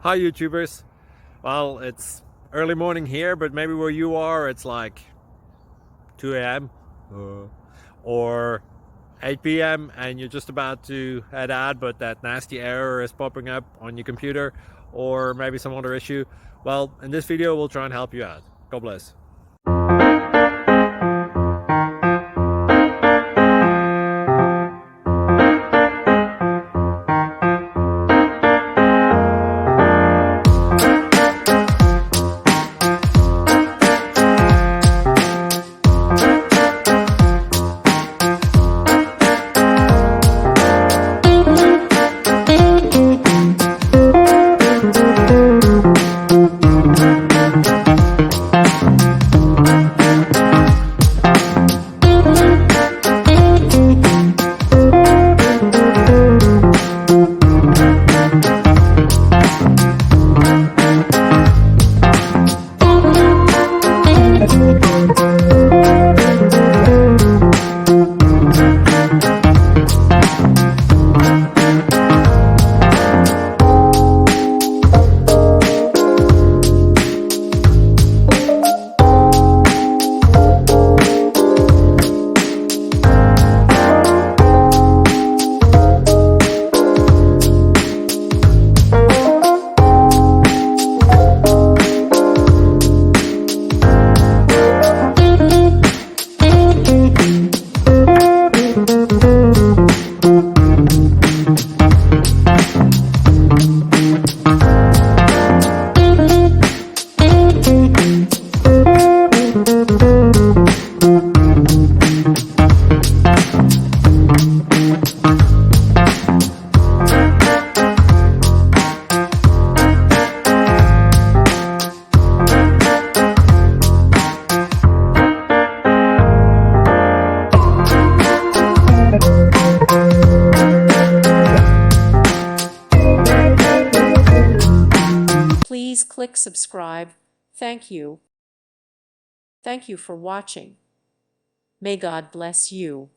Hi YouTubers. Well, it's early morning here, but maybe where you are it's like 2 a.m. or 8 p.m. and you're just about to head out, but that nasty error is popping up on your computer, or maybe some other issue. Well, in this video we'll try and help you out. God bless. Please click subscribe. Thank you. Thank you for watching. May God bless you.